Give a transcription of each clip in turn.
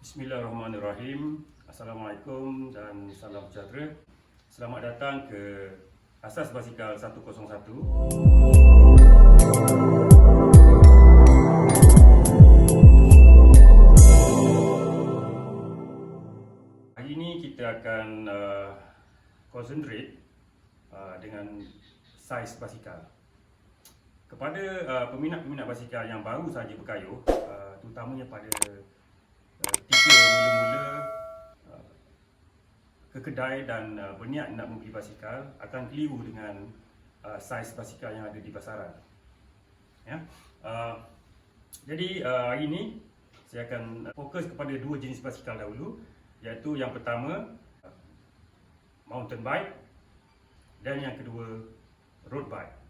Bismillahirrahmanirrahim. Assalamualaikum dan salam sejahtera. Selamat datang ke Asas Basikal 101. Hari ini kita akan concentrate dengan saiz basikal. Kepada peminat-peminat basikal yang baru saja berkayuh, terutamanya pada tiga mula-mula ke kedai dan berniat nak membeli basikal, akan keliru dengan saiz basikal yang ada di pasaran. Ya. Jadi hari ini saya akan fokus kepada dua jenis basikal dahulu, iaitu yang pertama mountain bike dan yang kedua road bike.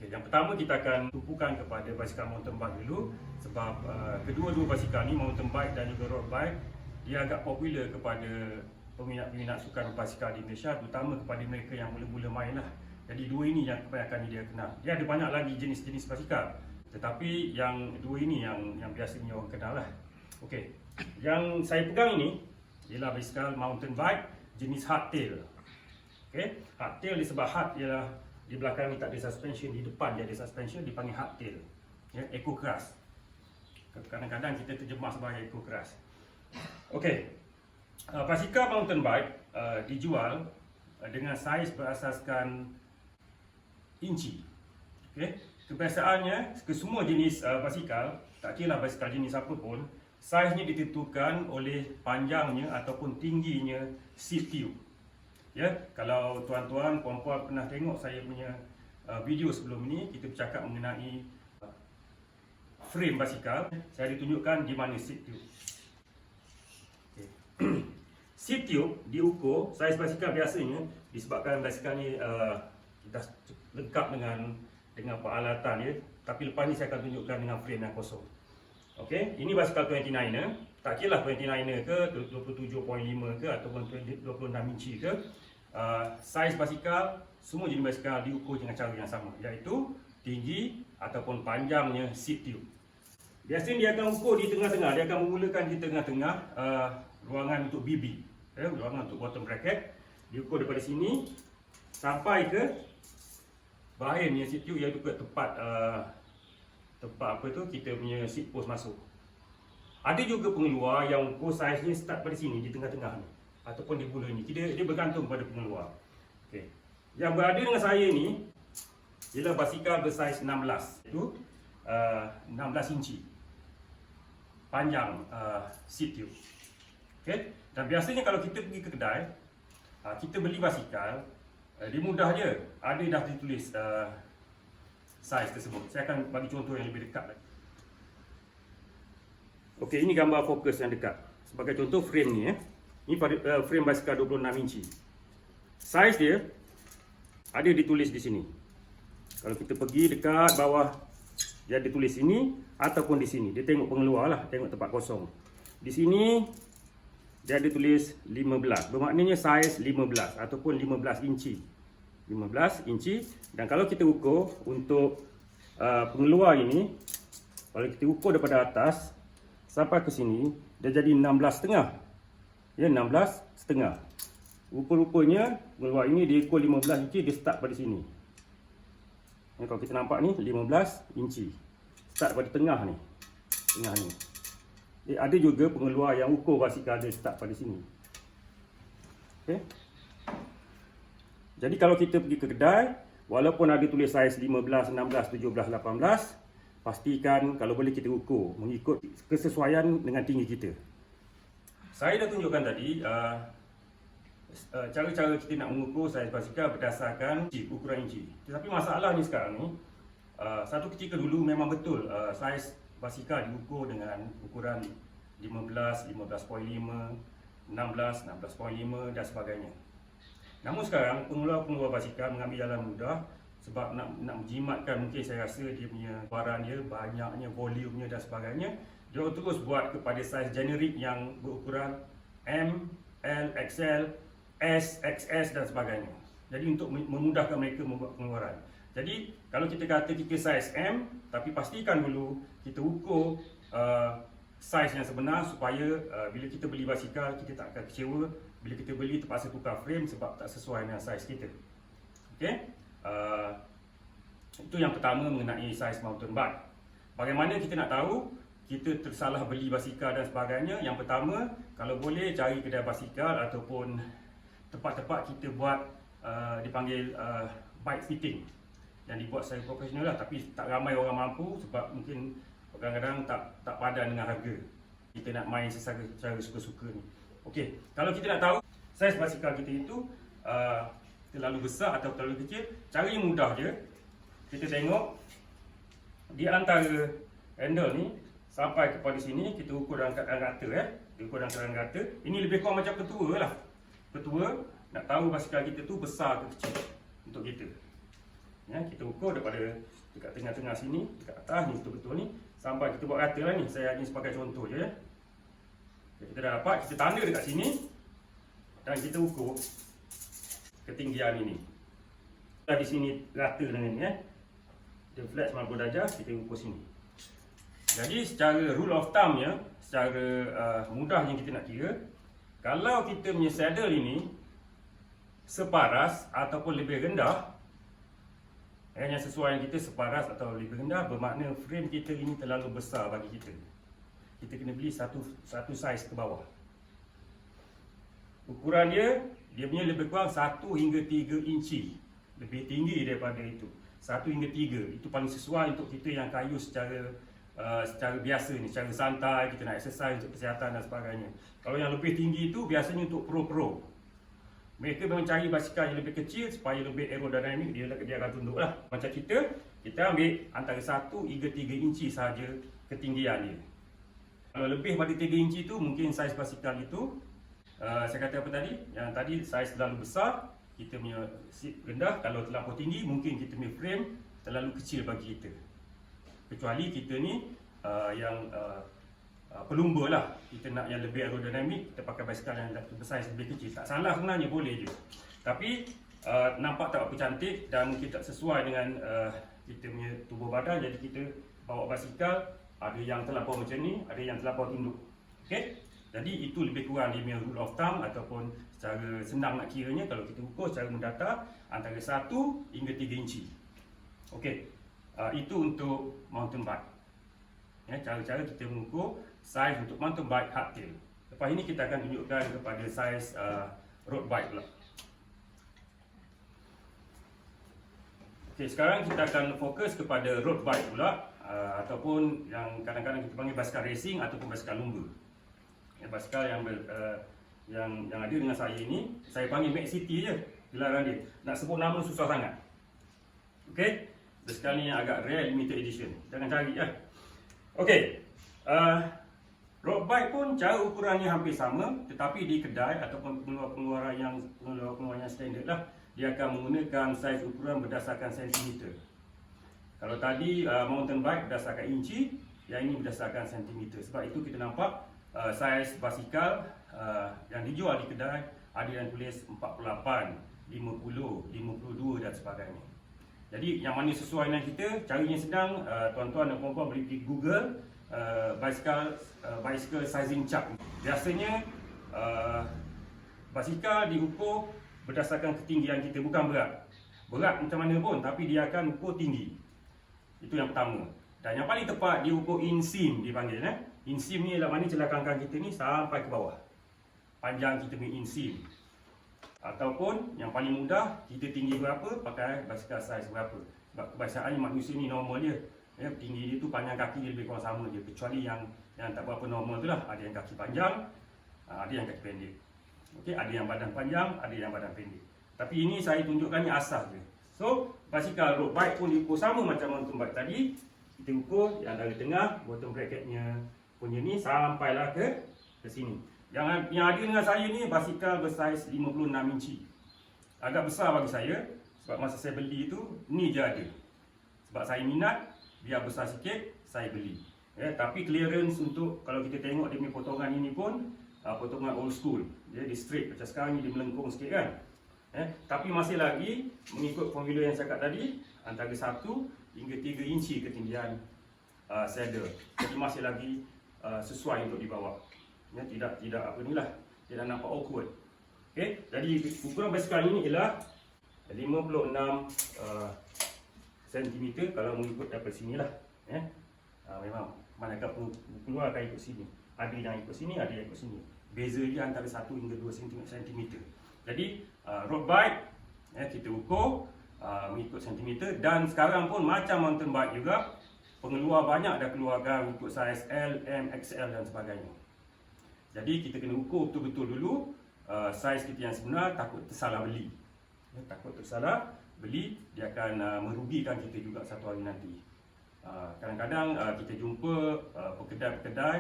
Okay, yang pertama kita akan tumpukan kepada basikal mountain bike dulu, sebab kedua-dua basikal ni, mountain bike dan juga road bike, dia agak popular kepada peminat-peminat sukan basikal di Malaysia, terutama kepada mereka yang mula-mula main lah. Jadi dua ini yang kebanyakan dia kenal. Dia ada banyak lagi jenis-jenis basikal, tetapi yang dua ini yang biasanya orang kenal lah. Okey, yang saya pegang ini ialah basikal mountain bike jenis hardtail. Okey, hardtail disebab hard ialah di belakang ni tak ada suspension, di depan dia ada suspension, dipanggil hardtail. Ya, eco crash. Kadang-kadang kita terjemah sebagai eco crash. Okey. Basikal mountain bike dijual dengan saiz berasaskan inci. Okey. Kebiasaannya kesemua jenis basikal, tak kira basikal jenis apa pun, saiznya ditentukan oleh panjangnya ataupun tingginya seat tube. Ya, kalau tuan-tuan, puan-puan pernah tengok saya punya video sebelum ini, kita bercakap mengenai frame basikal, saya ditunjukkan di mana seat tube. Okay. Seat tube diukur, saiz basikal biasanya disebabkan basikal ni dah lengkap dengan peralatan ya, tapi lepas ni saya akan tunjukkan dengan frame yang kosong. Okey, ini basikal 29er, tak kira 29er ke, 27.5 ke ataupun 26 inci ke, saiz basikal, semua jenis basikal diukur dengan cara yang sama, iaitu tinggi ataupun panjangnya seat tube. Biasanya dia akan ukur di tengah-tengah, dia akan memulakan di tengah-tengah ruangan untuk BB, ruangan untuk bottom bracket. Diukur daripada sini sampai ke bahagian seat tube, iaitu ke tempat apa tu, kita punya seat post masuk. Ada juga pengeluar yang ukur saiznya start pada sini, di tengah-tengah ni, ataupun di bula ni. Dia bergantung pada pengeluar. Okay. Yang berada dengan saya ni ialah basikal bersaiz 16, iaitu 16 inci panjang seat tube. Okay. Dan biasanya kalau kita pergi ke kedai, kita beli basikal, dia mudah je, ada dah ditulis saiz tersebut. Saya akan bagi contoh yang lebih dekat lagi. Okey, ini gambar fokus yang dekat. Sebagai contoh frame ni Ini frame basikal 26 inci. Saiz dia ada ditulis di sini. Kalau kita pergi dekat bawah, dia ada tulis sini ataupun di sini. Dia tengok pengeluar lah, tengok tempat kosong. Di sini dia ada tulis 15. Bermaknanya saiz 15 ataupun 15 inci. 15 inci. Dan kalau kita ukur untuk pengeluar ini, kalau kita ukur daripada atas sampai ke sini, dia jadi 16,5. Ya, 16,5. Rupa-rupanya pengeluar ini dia ukur 15 inci, dia start pada sini. Ya, kalau kita nampak ni 15 inci. Start pada tengah ni. Tengah ni. Ada juga pengeluar yang ukur basikal dia start pada sini. Okey. Jadi kalau kita pergi ke kedai, walaupun ada tulis saiz 15, 16, 17, 18, pastikan kalau boleh kita ukur mengikut kesesuaian dengan tinggi kita. Saya dah tunjukkan tadi cara-cara kita nak mengukur saiz basikal berdasarkan ukuran inci. Tetapi masalahnya sekarang ni, satu ketika dulu memang betul saiz basikal diukur dengan ukuran 15, 15.5, 16, 16.5 dan sebagainya. Namun sekarang pengeluar-pengeluar basikal mengambil jalan mudah, sebab nak menjimatkan, mungkin saya rasa dia punya barang dia, banyaknya, volumenya dan sebagainya, dia terus buat kepada saiz generik yang berukuran M, L, XL, S, XS dan sebagainya. Jadi untuk memudahkan mereka membuat pengeluaran. Jadi kalau kita kata kita saiz M, tapi pastikan dulu kita ukur saiz yang sebenar supaya bila kita beli basikal kita tak akan kecewa bila kita beli terpaksa tukar frame sebab tak sesuai dengan saiz kita. Okey, itu yang pertama mengenai saiz mountain bike. Bagaimana kita nak tahu kita tersalah beli basikal dan sebagainya? Yang pertama, kalau boleh cari kedai basikal ataupun tempat-tempat kita buat dipanggil bike fitting yang dibuat secara profesional lah, tapi tak ramai orang mampu sebab mungkin kadang-kadang tak padan dengan harga. Kita nak main secara suka-suka ni. Okey, kalau kita nak tahu saiz basikal kita itu terlalu besar atau terlalu kecil, cara yang mudah je. Kita tengok di antara handle ni sampai kepada sini, kita ukur dalam keadaan rata Kita ukur dalam keadaan rata. Ini lebih kurang macam ketua lah. Ketua nak tahu basikal kita tu besar ke kecil untuk kita. Ya, kita ukur daripada dekat tengah-tengah sini, dekat atas ni betul-betul ni sampai kita buat rata lah ni. Saya ini sebagai contoh je ya. Kita dah dapat, kita tanda dekat sini dan kita ukur ketinggian ini. Di sini rata dengan ni Dia flat 90 darjah, kita ukur sini. Jadi secara rule of thumb ya, secara mudah yang kita nak kira, kalau kita punya saddle ini separas ataupun lebih rendah, yang sesuai dengan kita separas atau lebih rendah, bermakna frame kita ini terlalu besar bagi kita. Kita kena beli satu saiz ke bawah. Ukuran dia punya lebih kurang 1 hingga 3 inci. Lebih tinggi daripada itu. 1 hingga 3. Itu paling sesuai untuk kita yang kayu secara biasa ni, secara santai, kita nak exercise untuk kesihatan dan sebagainya. Kalau yang lebih tinggi itu biasanya untuk pro-pro. Mereka memang cari basikal yang lebih kecil supaya lebih aerodinamik, dia akan tunduk lah. Macam kita ambil antara 1 hingga 3 inci sahaja ketinggian dia. Kalau lebih pada 3 inci tu mungkin saiz basikal itu saya kata apa tadi? Yang tadi saiz terlalu besar, kita punya seat rendah. Kalau terlalu tinggi mungkin kita punya frame terlalu kecil bagi kita. Kecuali kita ni pelumba lah, kita nak yang lebih aerodinamik, kita pakai basikal yang besar, yang lebih kecil. Tak salah sebenarnya, boleh je. Tapi nampak tak apa cantik dan mungkin tak sesuai dengan kita punya tubuh badan. Jadi kita bawa basikal, ada yang terlampau macam ni, ada yang terlampau tunduk. Okay? Jadi itu lebih kurang dia punya rule of thumb ataupun secara senang nak kiranya. Kalau kita ukur secara mendata antara 1 hingga 3 inci. Okay. Itu untuk mountain bike. Ya, cara-cara kita mengukur saiz untuk mountain bike hardtail. Lepas ini kita akan tunjukkan kepada saiz road bike pula. Okay, sekarang kita akan fokus kepada road bike pula, ataupun yang kadang-kadang kita panggil basikal racing ataupun basikal lumba. Ya, basikal yang ada dengan saya ini, saya panggil Max City je gelaran dia. Nak sebut nama susah sangat. Okey. Basikal ni yang agak rare, limited edition. Jangan cari ya. Okey. Road bike pun cara ukurannya hampir sama, tetapi di kedai ataupun pengeluaran yang standard lah, dia akan menggunakan saiz ukuran berdasarkan sentimeter. Kalau tadi mountain bike berdasarkan inci, yang ini berdasarkan sentimeter. Sebab itu kita nampak saiz basikal yang dijual di kedai ada yang tulis 48, 50, 52 dan sebagainya. Jadi yang mana sesuai dengan kita, caranya senang, tuan-tuan dan puan-puan boleh pergi Google bicycle sizing chart. Biasanya basikal diukur berdasarkan ketinggian kita, bukan berat. Berat macam mana pun, tapi dia akan ukur tinggi. Itu yang pertama. Dan yang paling tepat dia ukur inseam dipanggil. Inseam ni ialah mana celah kangkang kita ni sampai ke bawah. Panjang kita punya inseam. Ataupun yang paling mudah, kita tinggi berapa, pakai basikal saiz berapa. Sebab kebiasaannya manusia ni normal dia. Ya, tinggi dia tu, panjang kaki dia lebih kurang sama je. Kecuali yang tak berapa normal tu lah. Ada yang kaki panjang, ada yang kaki pendek. Okey, ada yang badan panjang, ada yang badan pendek. Tapi ini saya tunjukkan ni asas je. So, basikal road bike pun diukur sama macam mountain bike tadi. Kita ukur yang dari tengah, bottom bracketnya punya ni sampailah ke sini. Yang ada dengan saya ni basikal bersaiz 56 inci. Agak besar bagi saya sebab masa saya beli tu ni je ada. Sebab saya minat, biar besar sikit saya beli. Ya, tapi clearance untuk kalau kita tengok dia punya potongan ini pun potongan old school. Dia straight macam sekarang ni dia melengkung sikit kan. Tapi masih lagi mengikut formula yang saya cakap tadi, antara 1 hingga 3 inci ketinggian saddle. Jadi masih lagi sesuai untuk dibawa. Ya, tidak apa ni lah, tidak nampak awkward. Okey, jadi ukuran basikal ini ialah 56 cm kalau mengikut daripada sini lah. Memang manakah keluar akan ikut sini. Ada yang ikut sini, ada yang ikut sini. Beza dia antara 1 hingga 2 cm. Jadi road bike kita ukur mengikut cm, dan sekarang pun macam mountain bike juga, pengeluar banyak dah keluarkan untuk saiz L, M, XL dan sebagainya. Jadi kita kena ukur betul-betul dulu saiz kita yang sebenar, takut tersalah beli. Takut tersalah beli, dia akan merugikan kita juga satu hari nanti. Kadang-kadang kita jumpa pekedai-pekedai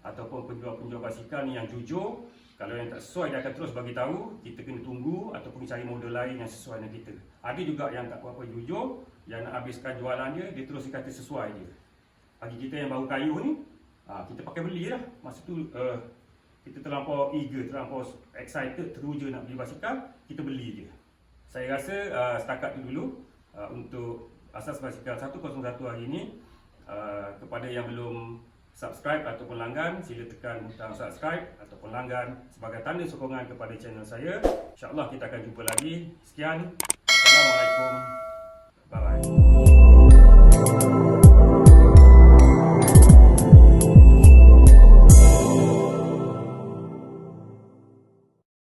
ataupun penjual-penjual basikal ni yang jujur. Kalau yang tak sesuai dia akan terus bagi tahu, kita kena tunggu ataupun cari model lain yang sesuai dengan kita. Ada juga yang tak apa-apa jujur, yang nak habiskan jualan dia terus kata sesuai dia. Bagi kita yang baru kayuh ni, kita pakai beli lah. Masa tu kita terlampau eager, terlampau excited, teruja nak beli basikal, kita beli je. Saya rasa setakat tu dulu untuk asas basikal 101 hari ini. Kepada yang belum subscribe ataupun langgan, sila tekan butang subscribe ataupun langgan sebagai tanda sokongan kepada channel saya. InsyaAllah kita akan jumpa lagi. Sekian. Assalamualaikum. Bye bye.